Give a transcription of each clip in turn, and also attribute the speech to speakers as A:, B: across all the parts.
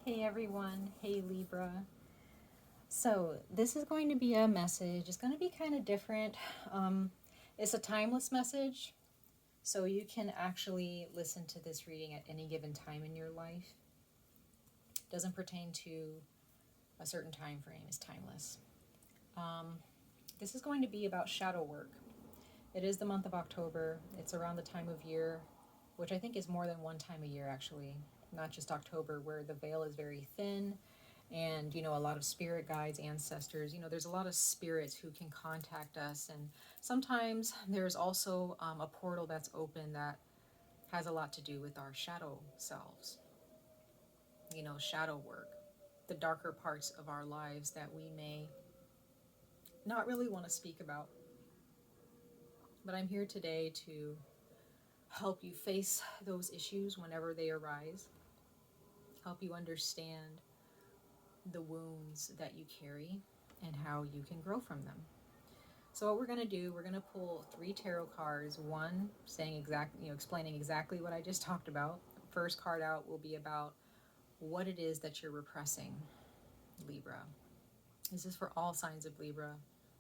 A: Hey everyone, hey Libra. So this is going to be a message. It's going to be kind of different. It's a timeless message, so you can actually listen to this reading at any given time in your life. It doesn't pertain to a certain time frame. It's timeless. This is going to be about shadow work. It is the month of October. It's around the time of year, which I think is more than one time a year actually, not just October, where the veil is very thin. And, a lot of spirit guides, ancestors, there's a lot of spirits who can contact us. And sometimes there's also a portal that's open that has a lot to do with our shadow selves, shadow work, the darker parts of our lives that we may not really want to speak about. But I'm here today to help you face those issues whenever they arise, help you understand the wounds that you carry and how you can grow from them. So what we're going to do, we're going to pull 3 tarot cards, one saying explaining exactly what I just talked about. First card out will be about what it is that you're repressing, Libra. This is for all signs of Libra: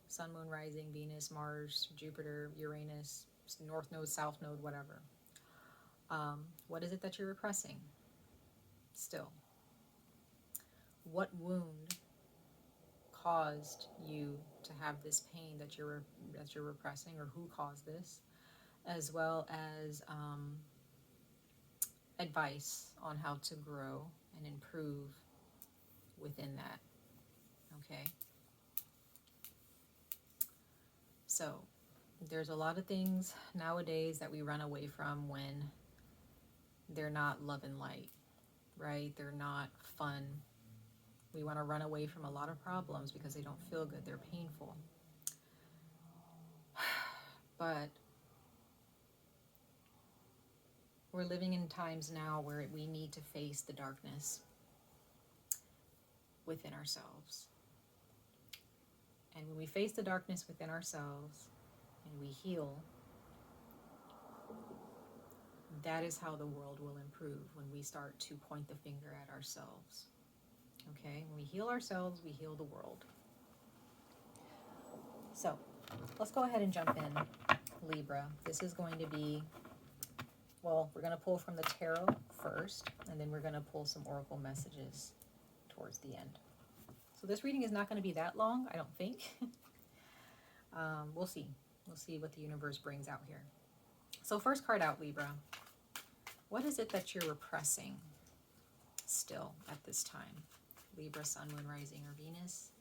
A: Sun, Moon, Rising, Venus, Mars, Jupiter, Uranus, North Node, South Node, whatever. What is it that you're repressing still? What wound caused you to have this pain that you're repressing, or who caused this, as well as advice on how to grow and improve within that. Okay, so there's a lot of things nowadays that we run away from when they're not love and light, right? They're not fun. We want to run away from a lot of problems because they don't feel good, they're painful. But we're living in times now where we need to face the darkness within ourselves. And when we face the darkness within ourselves and we heal, that is how the world will improve, when we start to point the finger at ourselves. Okay? When we heal ourselves, we heal the world. So, let's go ahead and jump in, Libra. This is going to be, well, we're going to pull from the tarot first, and then we're going to pull some oracle messages towards the end. So this reading is not going to be that long, I don't think. We'll see. We'll see what the universe brings out here. So first card out, Libra. What is it that you're repressing still at this time? Libra, Sun, Moon, Rising, or Venus?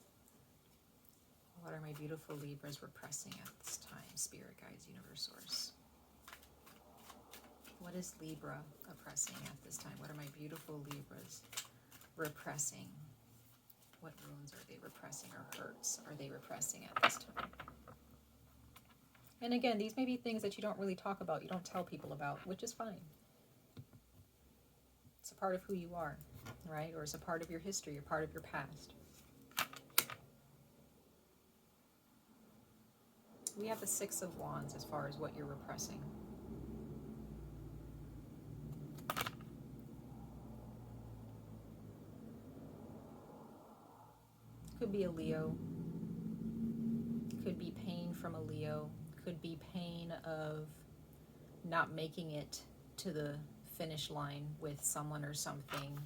A: What are my beautiful Libras repressing at this time? Spirit guides, universe source. What is Libra oppressing at this time? What are my beautiful Libras repressing? What wounds are they repressing, or hurts are they repressing at this time? And again, these may be things that you don't really talk about, you don't tell people about, which is fine. It's a part of who you are, right? Or it's a part of your history, a part of your past. We have the 6 of Wands as far as what you're repressing. Could be a Leo. Could be pain from a Leo. Could be pain of not making it to the finish line with someone or something.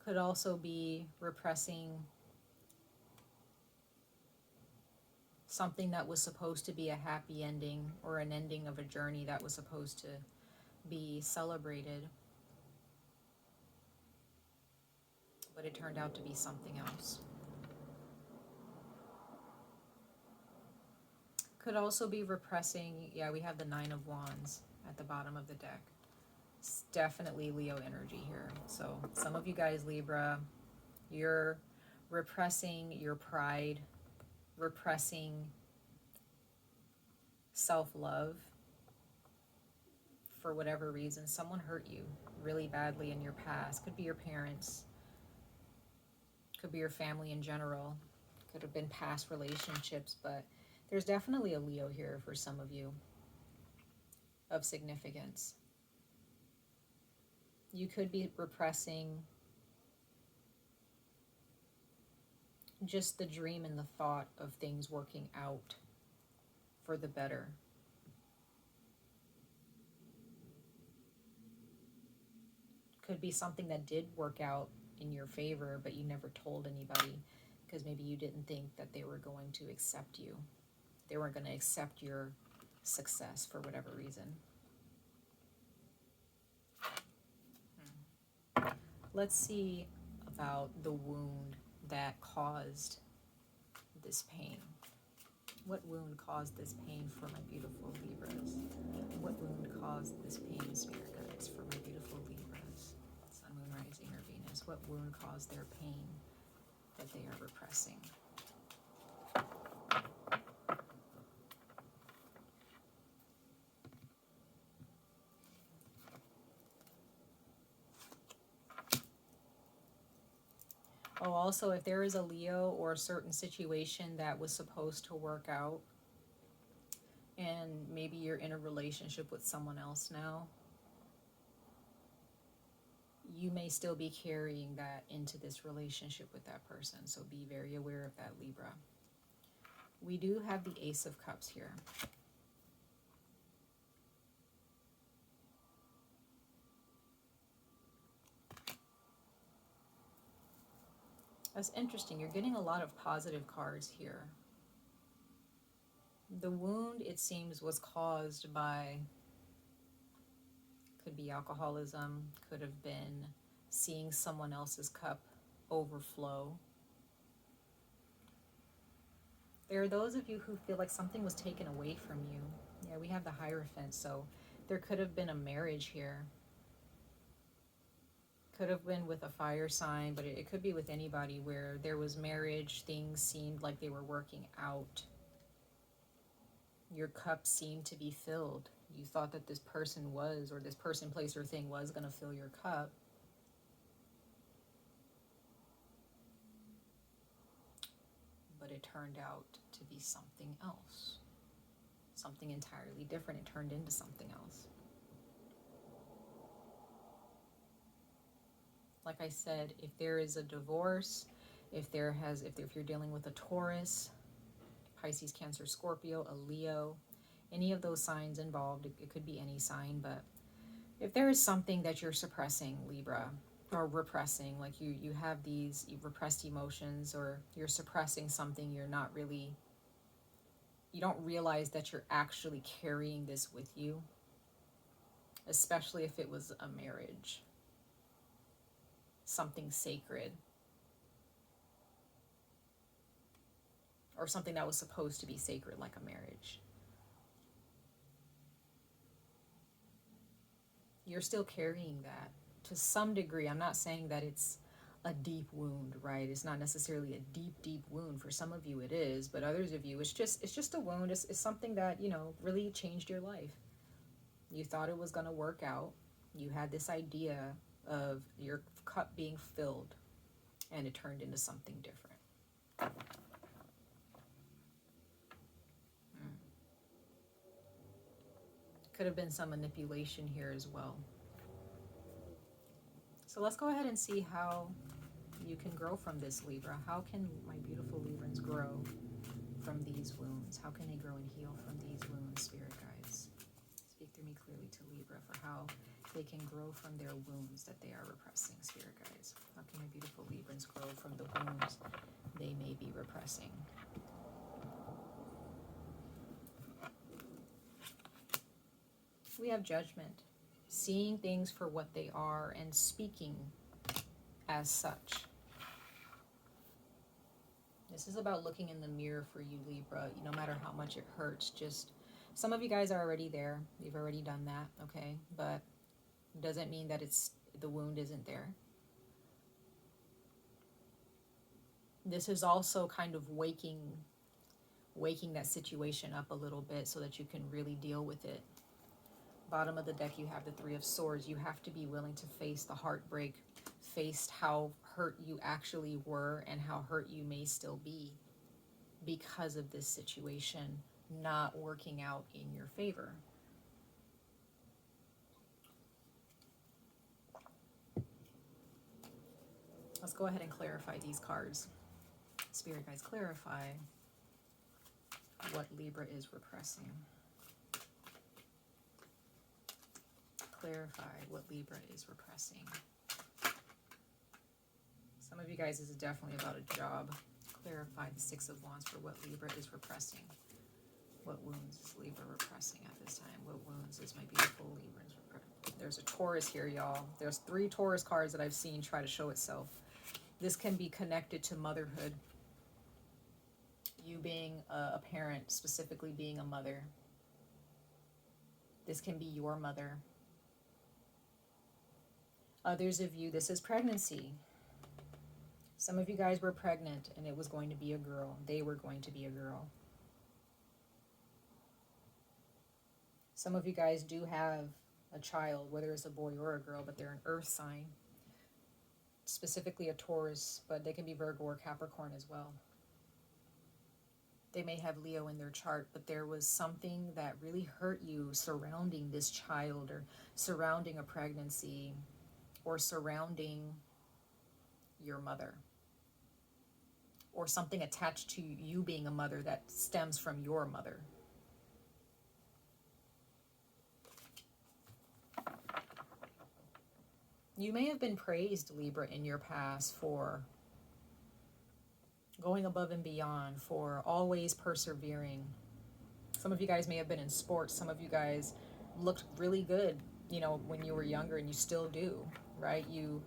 A: Could also be repressing something that was supposed to be a happy ending, or an ending of a journey that was supposed to be celebrated, but it turned out to be something else. Could also be repressing, yeah, we have the 9 of Wands at the bottom of the deck. It's definitely Leo energy here. So some of you guys, Libra, you're repressing your pride, repressing self-love for whatever reason. Someone hurt you really badly in your past. Could be your parents, could be your family in general, could have been past relationships, but there's definitely a Leo here for some of you of significance. You could be repressing just the dream and the thought of things working out for the better. Could be something that did work out in your favor, but you never told anybody because maybe you didn't think that they were going to accept you. They weren't going to accept your success for whatever reason. Let's see about the wound that caused this pain. What wound caused this pain for my beautiful Libras? What wound caused this pain, Spirit Guides, for my beautiful Libras? Sun, Moon, Rising, or Venus. What wound caused their pain that they are repressing? Oh, also, if there is a Leo or a certain situation that was supposed to work out, and maybe you're in a relationship with someone else now, you may still be carrying that into this relationship with that person. So be very aware of that, Libra. We do have the Ace of Cups here. That's interesting. You're getting a lot of positive cards here. The wound, it seems, was caused by, could be alcoholism, could have been seeing someone else's cup overflow. There are those of you who feel like something was taken away from you. Yeah, we have the Hierophant, so there could have been a marriage here. Could have been with a fire sign, but it could be with anybody where there was marriage, things seemed like they were working out. Your cup seemed to be filled. You thought that this person was, or this person, place, or thing was going to fill your cup. But it turned out to be something else. Something entirely different. It turned into something else. Like I said, if there is a divorce, if you're dealing with a Taurus, Pisces, Cancer, Scorpio, a Leo, any of those signs involved, it could be any sign, but if there is something that you're suppressing, Libra, or repressing, like you have these repressed emotions, or you're suppressing something, you don't realize that you're actually carrying this with you, especially if it was a marriage, something sacred, or something that was supposed to be sacred, like a marriage. You're still carrying that to some degree. I'm not saying that it's a deep wound, right? It's not necessarily a deep wound. For some of you it is, but others of you, it's just a wound. It's something that, really changed your life. You thought it was going to work out. You had this idea of your cup being filled, and it turned into something different. Could have been some manipulation here as well. So let's go ahead and see how you can grow from this, Libra. How can my beautiful Librans grow from these wounds? How can they grow and heal from these wounds, Spirit Guides? Speak through me clearly to Libra for how they can grow from their wounds that they are repressing, Spirit Guides. How can my beautiful Librans grow from the wounds they may be repressing? We have Judgment, seeing things for what they are and speaking as such. This is about looking in the mirror for you, Libra, no matter how much it hurts. Just, some of you guys are already there. You've already done that, okay? But it doesn't mean that the wound isn't there. This is also kind of waking that situation up a little bit so that you can really deal with it. Bottom of the deck, you have the Three of Swords. You have to be willing to face the heartbreak, face how hurt you actually were and how hurt you may still be because of this situation not working out in your favor. let's go ahead and clarify these cards. Spirit guides, clarify what Libra is repressing. Clarify what Libra is repressing. Some of you guys, this is definitely about a job. Clarify the Six of Wands for what Libra is repressing. What wounds is Libra repressing at this time? What wounds is my beautiful Libra repressing? There's a Taurus here, y'all. There's 3 Taurus cards that I've seen try to show itself. This can be connected to motherhood. You being a parent, specifically being a mother. This can be your mother. Others of you, this is pregnancy. Some of you guys were pregnant and it was going to be a girl. They were going to be a girl. Some of you guys do have a child, whether it's a boy or a girl, but they're an earth sign. Specifically a Taurus, but they can be Virgo or Capricorn as well. They may have Leo in their chart, but there was something that really hurt you surrounding this child, or surrounding a pregnancy, or surrounding your mother, or something attached to you being a mother that stems from your mother. You may have been praised, Libra, in your past for going above and beyond, for always persevering. Some of you guys may have been in sports. Some of you guys looked really good, you know, when you were younger, and you still do, right? Your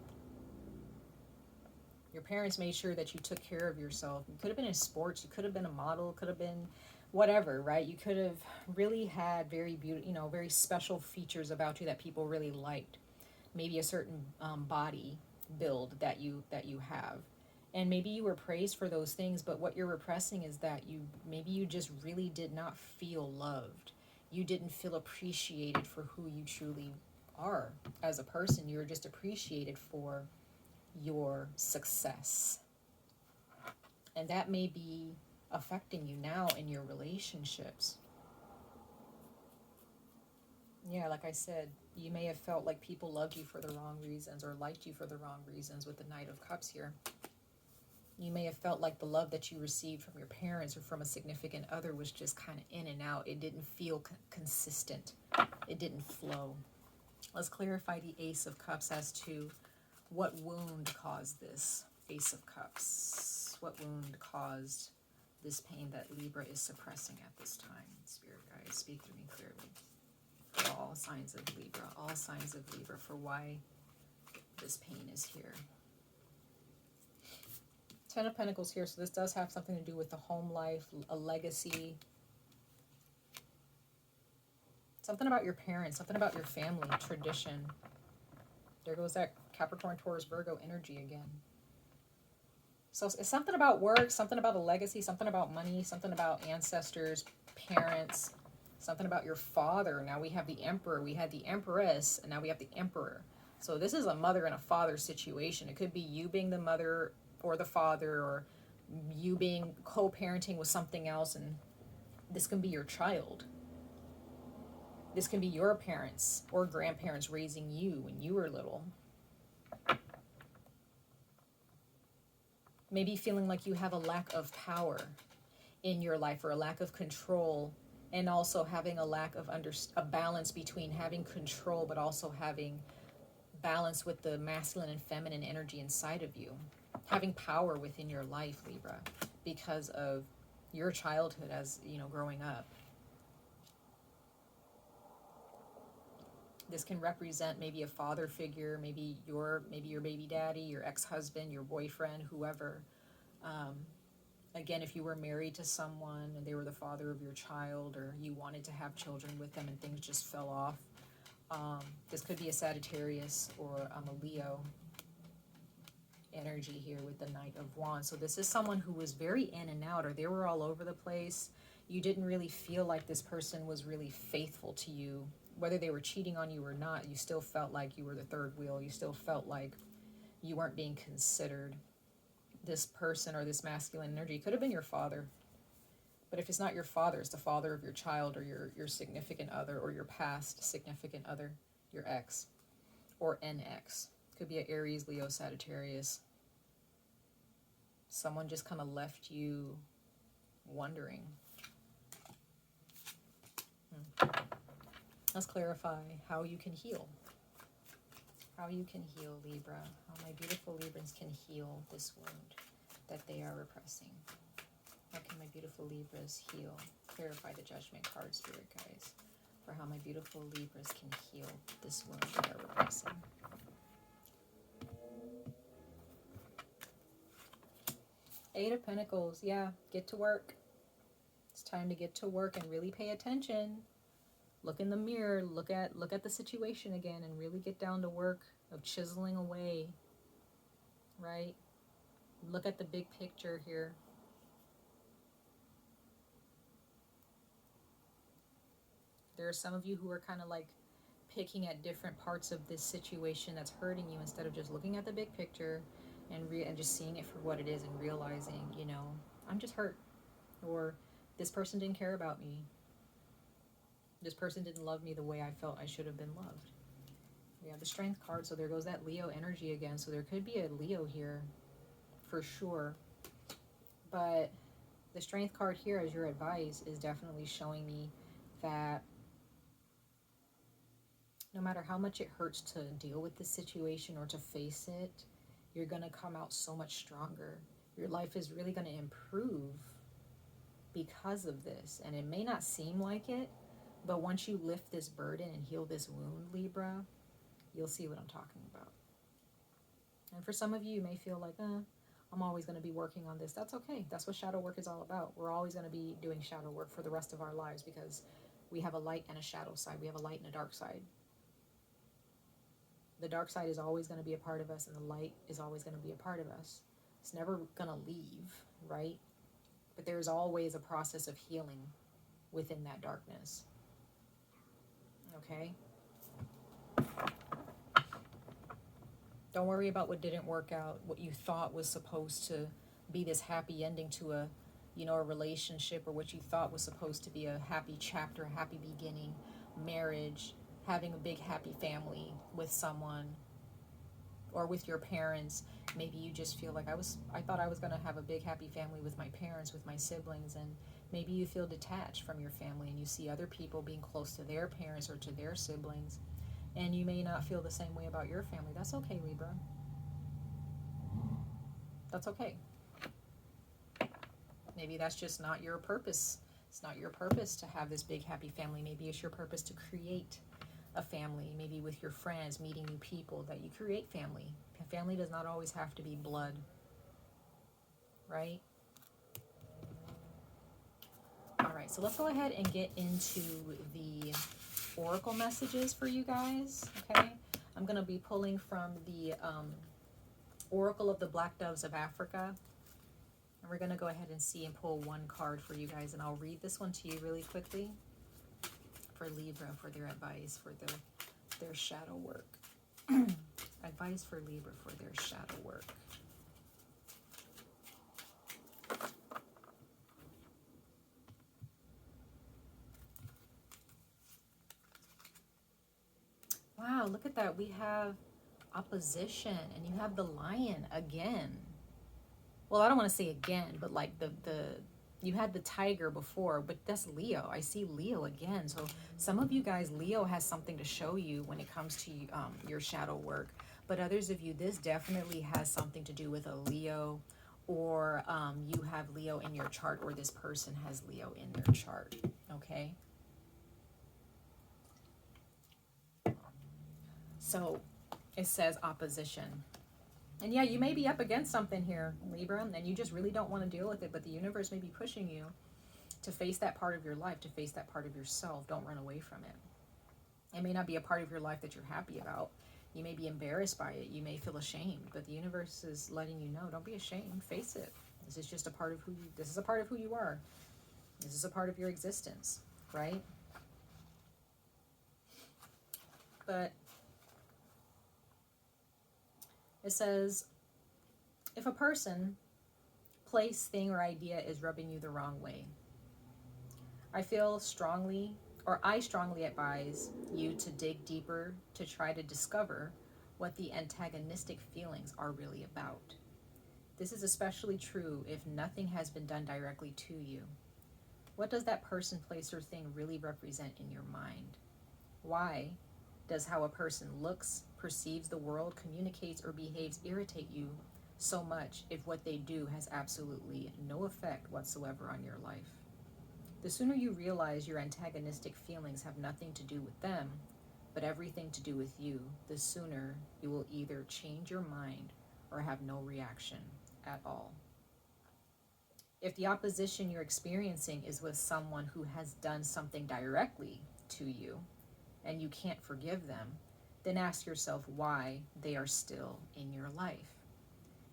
A: parents made sure that you took care of yourself. You could have been in sports. You could have been a model. Could have been whatever, right? You could have really had very beautiful, you know, very special features about you that people really liked. Maybe a certain body build that you have, and maybe you were praised for those things. But what you're repressing is that maybe you just really did not feel loved. You didn't feel appreciated for who you truly are as a person. You were just appreciated for your success, and that may be affecting you now in your relationships. Yeah, like I said, you may have felt like people loved you for the wrong reasons, or liked you for the wrong reasons with the Knight of Cups here. You may have felt like the love that you received from your parents or from a significant other was just kind of in and out. It didn't feel consistent. It didn't flow. Let's clarify the Ace of Cups as to what wound caused this. Ace of Cups. What wound caused this pain that Libra is suppressing at this time? Spirit guides, speak through me clearly. For all signs of Libra, all signs of Libra, for why this pain is here. 10 of Pentacles here, so this does have something to do with the home life, a legacy. Something about your parents, something about your family, tradition. There goes that Capricorn, Taurus, Virgo energy again. So it's something about work, something about a legacy, something about money, something about ancestors, parents, something about your father. Now we have the Emperor, we had the Empress, and now we have the Emperor. So this is a mother and a father situation. It could be you being the mother or the father, or you being co-parenting with something else, and this can be your child. This can be your parents or grandparents raising you when you were little. Maybe feeling like you have a lack of power in your life, or a lack of control, and also having a lack of a balance between having control but also having balance with the masculine and feminine energy inside of you. Having power within your life, Libra, because of your childhood as, you know, growing up. This can represent maybe a father figure, maybe your baby daddy, your ex-husband, your boyfriend, whoever. Again, if you were married to someone and they were the father of your child, or you wanted to have children with them and things just fell off. This could be a Sagittarius or a Leo energy here with the Knight of Wands. So this is someone who was very in and out, or they were all over the place. You didn't really feel like this person was really faithful to you. Whether they were cheating on you or not, you still felt like you were the third wheel. You still felt like you weren't being considered. This person or this masculine energy could have been your father. But if it's not your father, it's the father of your child, or your significant other, or your past significant other, your ex or an ex. Could be an Aries, Leo, Sagittarius. Someone just kind of left you wondering. Let's clarify how you can heal. How you can heal, Libra. How my beautiful Librans can heal this wound that they are repressing. How can my beautiful Libras heal? Clarify the Judgment card, Spirit guys, for how my beautiful Libras can heal this wound they are repressing. Eight of Pentacles. Yeah, get to work. It's time to get to work and really pay attention. Look in the mirror, look at the situation again, and really get down to work of chiseling away, right? Look at the big picture here. There are some of you who are kind of like picking at different parts of this situation that's hurting you instead of just looking at the big picture and just seeing it for what it is and realizing, you know, I'm just hurt, or this person didn't care about me. This person didn't love me the way I felt I should have been loved. We have the Strength card, so there goes that Leo energy again. So there could be a Leo here for sure. But the Strength card here as your advice is definitely showing me that no matter how much it hurts to deal with this situation or to face it, you're going to come out so much stronger. Your life is really going to improve because of this. And it may not seem like it, but once you lift this burden and heal this wound, Libra, you'll see what I'm talking about. And for some of you, you may feel like, I'm always going to be working on this. That's okay. That's what shadow work is all about. We're always going to be doing shadow work for the rest of our lives because we have a light and a shadow side. We have a light and a dark side. The dark side is always going to be a part of us, and the light is always going to be a part of us. It's never going to leave, right? But there's always a process of healing within that darkness. Okay? Don't worry about what didn't work out, what you thought was supposed to be this happy ending to a, you know, a relationship, or what you thought was supposed to be a happy chapter, a happy beginning, marriage, having a big happy family with someone or with your parents. Maybe you just feel like I thought I was going to have a big happy family with my parents, with my siblings, and maybe you feel detached from your family and you see other people being close to their parents or to their siblings, and you may not feel the same way about your family. That's okay, Libra. That's okay. Maybe that's just not your purpose. It's not your purpose to have this big happy family. Maybe it's your purpose to create a family, maybe with your friends, meeting new people, that you create family. Family does not always have to be blood, right? All right, so let's go ahead and get into the oracle messages for you guys, okay? I'm going to be pulling from the Oracle of the Black Doves of Africa. And we're going to go ahead and see and pull one card for you guys, and I'll read this one to you really quickly for Libra, for their advice, for their shadow work. Advice for Libra for their shadow work. Wow, look at that. We have opposition, and you have the Lion again. Well, I don't want to say again, but like you had the Tiger before, but that's Leo. I see Leo again. So some of you guys, Leo has something to show you when it comes to your shadow work. But others of you, this definitely has something to do with a Leo, or you have Leo in your chart, or this person has Leo in their chart, okay? So it says opposition. And yeah, you may be up against something here, Libra, and you just really don't want to deal with it, but the universe may be pushing you to face that part of your life, to face that part of yourself. Don't run away from it. It may not be a part of your life that you're happy about. You may be embarrassed by it. You may feel ashamed, but the universe is letting you know, don't be ashamed. Face it. This is just a part of who you, this is a part of who you are. This is a part of your existence, right? But it says, if a person, place, thing, or idea is rubbing you the wrong way, I strongly advise you to dig deeper to try to discover what the antagonistic feelings are really about. This is especially true if nothing has been done directly to you. What does that person, place, or thing really represent in your mind? Why does how a person looks, perceives the world, communicates, or behaves irritate you so much if what they do has absolutely no effect whatsoever on your life? The sooner you realize your antagonistic feelings have nothing to do with them, but everything to do with you, the sooner you will either change your mind or have no reaction at all. If the opposition you're experiencing is with someone who has done something directly to you and you can't forgive them, then ask yourself why they are still in your life.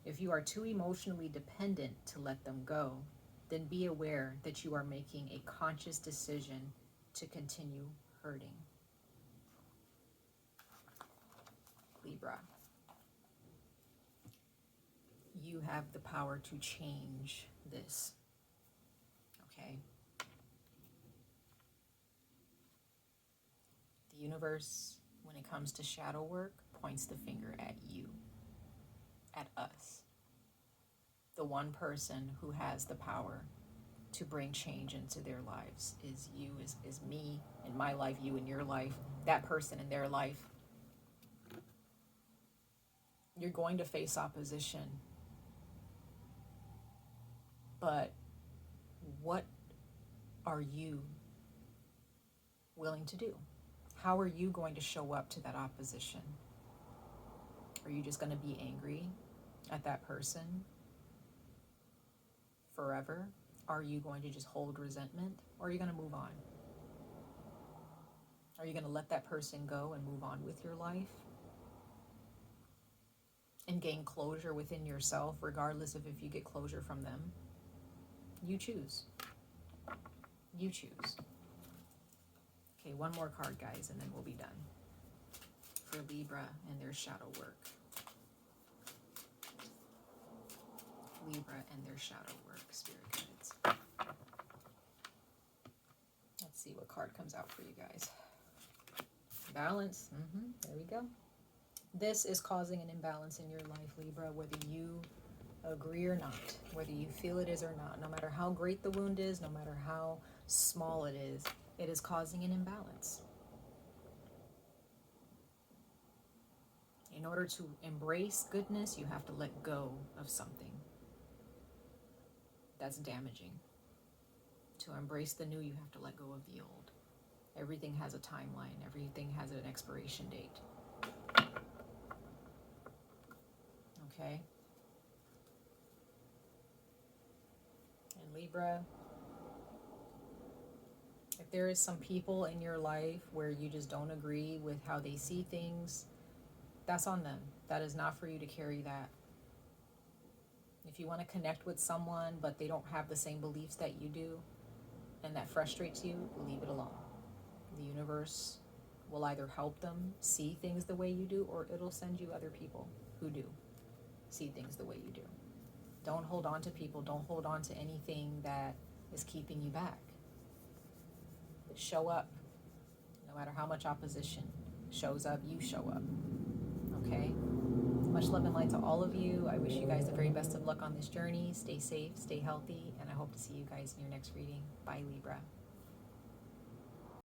A: If you are too emotionally dependent to let them go, then be aware that you are making a conscious decision to continue hurting. Libra, you have the power to change this, okay? The universe, when it comes to shadow work, points the finger at you, at us. The one person who has the power to bring change into their lives is you, is me in my life, you in your life, that person in their life. You're going to face opposition, but what are you willing to do? How are you going to show up to that opposition? Are you just going to be angry at that person forever? Are you going to just hold resentment, or are you going to move on? Are you going to let that person go and move on with your life and gain closure within yourself, regardless of if you get closure from them? You choose. You choose. Okay, one more card, guys, and then we'll be done. For Libra and their shadow work. Libra and their shadow work, spirit guides. Let's see what card comes out for you guys. Balance. There we go. This is causing an imbalance in your life, Libra, whether you agree or not, whether you feel it is or not. No matter how great the wound is, no matter how small it is causing an imbalance. In order to embrace goodness, you have to let go of something that's damaging. To embrace the new, you have to let go of the old. Everything has a timeline. Everything has an expiration date. Okay? And Libra, if there is some people in your life where you just don't agree with how they see things, that's on them. That is not for you to carry that. If you want to connect with someone but they don't have the same beliefs that you do and that frustrates you, leave it alone. The universe will either help them see things the way you do, or it'll send you other people who do see things the way you do. Don't hold on to people. Don't hold on to anything that is keeping you back. But show up. No matter how much opposition shows up, you show up. Okay? Much love and light to all of you. I wish you guys the very best of luck on this journey. Stay safe, stay healthy, and I hope to see you guys in your next reading. Bye, Libra.